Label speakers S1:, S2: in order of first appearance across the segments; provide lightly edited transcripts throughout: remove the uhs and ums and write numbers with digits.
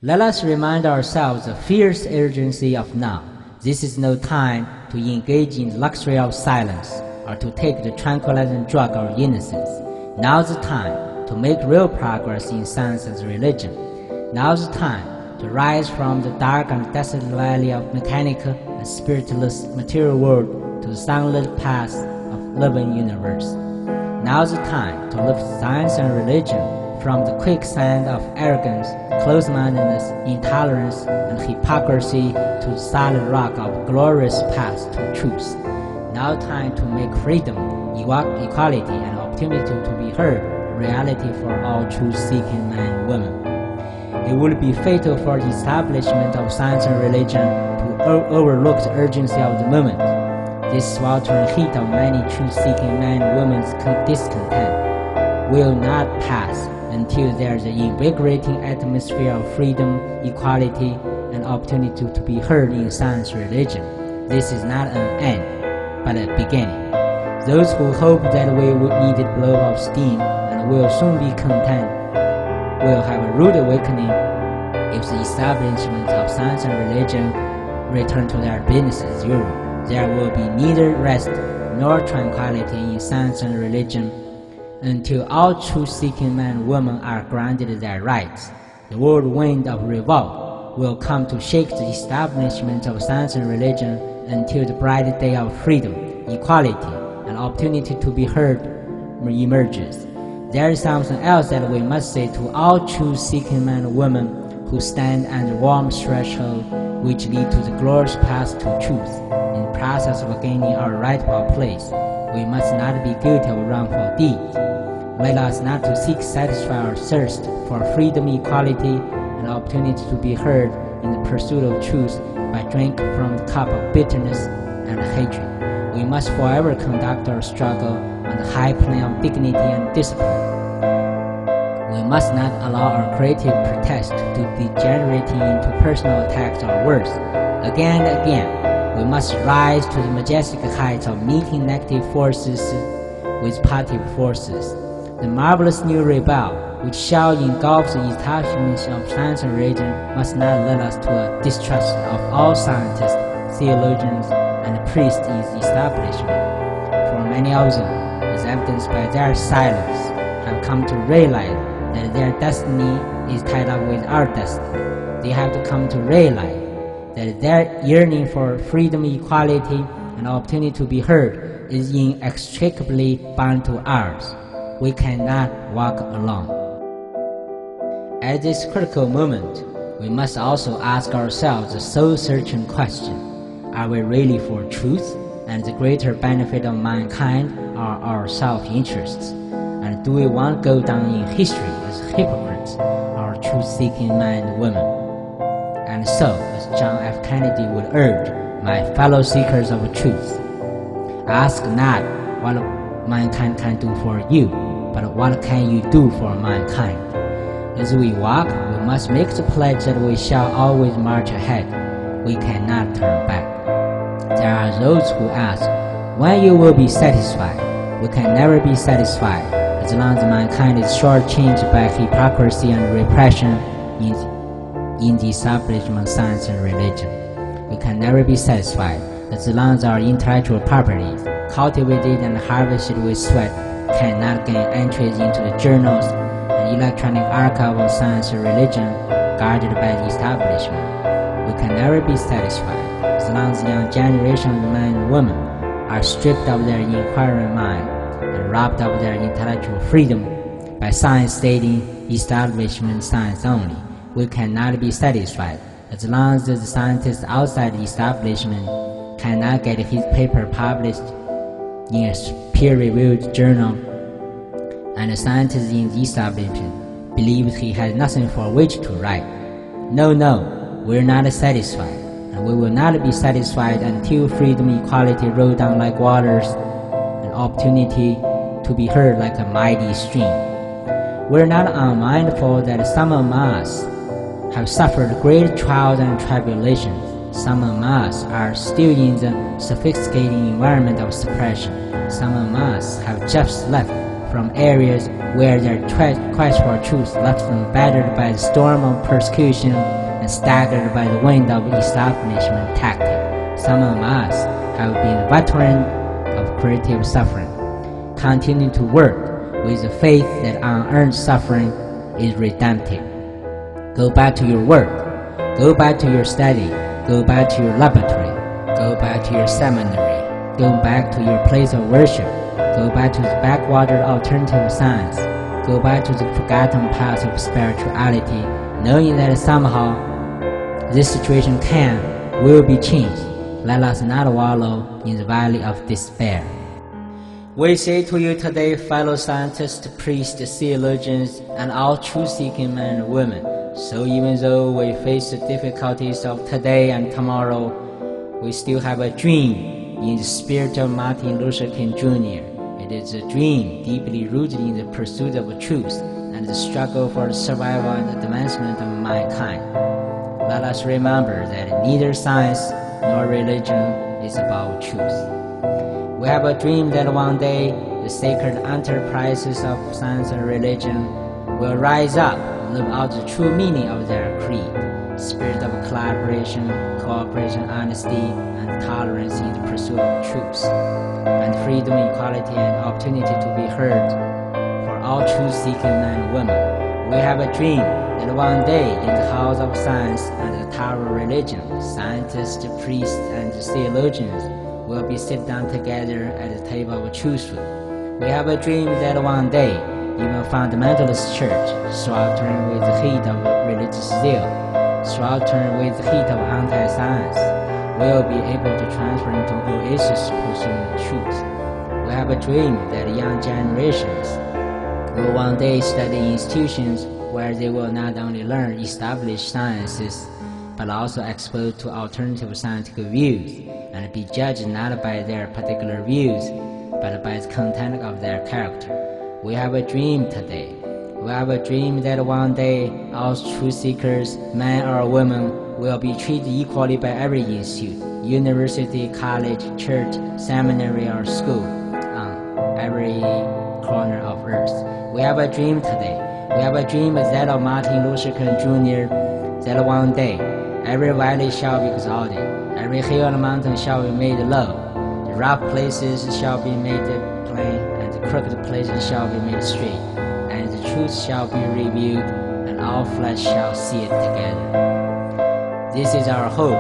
S1: Let us remind ourselves the fierce urgency of now. This is no time to engage in the luxury of silence or to take the tranquilizing drug of innocence. Now's the time to make real progress in science and religion. Now's the time to rise from the dark and desolate valley of mechanical and spiritless material world to the sunlit path of living universe. Now's the time to lift science and religion from the quicksand of arrogance, close-mindedness, intolerance, and hypocrisy to the solid rock of glorious path to truth. Now time to make freedom, equality, and opportunity to be heard a reality for all truth-seeking men and women. It would be fatal for the establishment of science and religion to overlook the urgency of the moment. This sweltering heat of many truth-seeking men and women's discontent will not pass until there is an invigorating atmosphere of freedom, equality, and opportunity to be heard in science religion. This is not an end, but a beginning. Those who hope that we will need a blow of steam and will soon be content will have a rude awakening if the establishment of science and religion return to their business as usual. There will be neither rest nor tranquility in science and religion until all truth-seeking men and women are granted their rights. The whirlwind of revolt will come to shake the establishment of science and religion until the bright day of freedom, equality, and opportunity to be heard emerges. There is something else that we must say to all truth-seeking men and women who stand at the warm threshold which lead to the glorious path to truth. In the process of gaining our rightful place, we must not be guilty of wrongful deeds. Let us not to seek satisfy our thirst for freedom, equality, and opportunity to be heard in the pursuit of truth by drinking from the cup of bitterness and hatred. We must forever conduct our struggle on the high plane of dignity and discipline. We must not allow our creative protest to degenerate into personal attacks or worse. Again and again, we must rise to the majestic heights of meeting negative forces with positive forces. The marvelous new rebel, which shall engulf the establishment of science and religion, must not lead us to a distrust of all scientists, theologians, and priests in the establishment. For many of them, as evidenced by their silence, have come to realize that their destiny is tied up with our destiny. They have to come to realize that their yearning for freedom, equality, and opportunity to be heard is inextricably bound to ours. We cannot walk alone. At this critical moment, we must also ask ourselves the soul-searching question: are we really for truth and the greater benefit of mankind, or our self-interests? And do we want to go down in history as hypocrites, or truth-seeking men and women? And so, as John F. Kennedy would urge, my fellow seekers of truth, ask not what mankind can do for you, but what can you do for mankind? As we walk, we must make the pledge that we shall always march ahead. We cannot turn back. There are those who ask, when you will be satisfied? We can never be satisfied as long as mankind is shortchanged by hypocrisy and repression in the establishment of science and religion. We can never be satisfied as long as our intellectual property, cultivated and harvested with sweat, cannot gain entries into the journals and electronic archive of science and religion guarded by the establishment. We can never be satisfied as long as the young generation of men and women are stripped of their inquiring mind and robbed of their intellectual freedom by science stating establishment science only. We cannot be satisfied as long as the scientist outside the establishment cannot get his paper published in a peer-reviewed journal, and the scientist in the establishment believes he has nothing for which to write. No, we're not satisfied, and we will not be satisfied until freedom, equality roll down like waters, and opportunity to be heard like a mighty stream. We're not unmindful that some among us have suffered great trials and tribulations. Some among us are still in the sophisticated environment of suppression. Some among us have just left from areas where their quest for truth left them battered by the storm of persecution and staggered by the wind of establishment tactic. Some of us have been veterans of creative suffering. Continue to work with the faith that unearned suffering is redemptive. Go back to your work. Go back to your study. Go back to your laboratory. Go back to your seminary. Go back to your place of worship. Go back to the backwater alternative science. Go back to the forgotten path of spirituality, knowing that somehow this situation will be changed. Let us not wallow in the valley of despair. We say to you today, fellow scientists, priests, theologians, and all truth-seeking men and women, so even though we face the difficulties of today and tomorrow, we still have a dream in the spirit of Martin Luther King Jr. It is a dream deeply rooted in the pursuit of truth and the struggle for the survival and advancement of mankind. Let us remember that neither science nor religion is about truth. We have a dream that one day the sacred enterprises of science and religion will rise up and live out the true meaning of their creed, spirit of collaboration, cooperation, honesty, and tolerance in the pursuit of truth, and freedom, equality, and opportunity to be heard for all truth-seeking men and women. We have a dream that one day in the house of science and the tower of religion, scientists, priests, and theologians will be sit down together at the table of truth. We have a dream that one day, even fundamentalist church, sweltering with the heat of religious zeal, sweltering with the heat of anti-science, will be able to transfer into oasis pursuing truth. We have a dream that young generations will one day study in institutions where they will not only learn established sciences, but also exposed to alternative scientific views, and be judged not by their particular views, but by the content of their character. We have a dream today. We have a dream that one day all truth seekers, men or women, will be treated equally by every institute, university, college, church, seminary, or school, on every corner of earth. We have a dream today. We have a dream that of Martin Luther King Jr., that one day every valley shall be exalted, every hill and mountain shall be made low, the rough places shall be made plain, and the crooked places shall be made straight, and the truth shall be revealed, and all flesh shall see it together. This is our hope.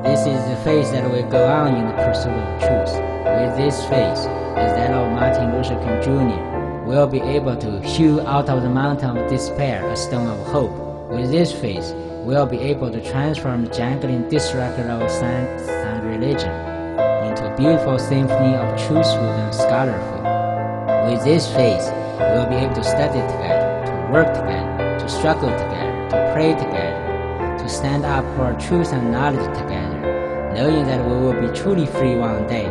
S1: This is the faith that will go on in the pursuit of truth. With this faith, as that of Martin Luther King Jr., we'll be able to hew out of the mountain of despair a stone of hope. With this faith, we'll be able to transform the jangling disrecord of science and religion into a beautiful symphony of truthful and scholarful. With this faith, we'll be able to study together, to work together, to struggle together, to pray together, to stand up for truth and knowledge together, knowing that we will be truly free one day.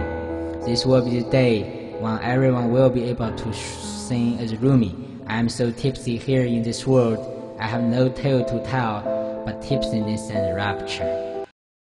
S1: This will be the day when everyone will be able to sing as Rumi, "I am so tipsy here in this world, I have no tale to tell, but tipsiness and rapture."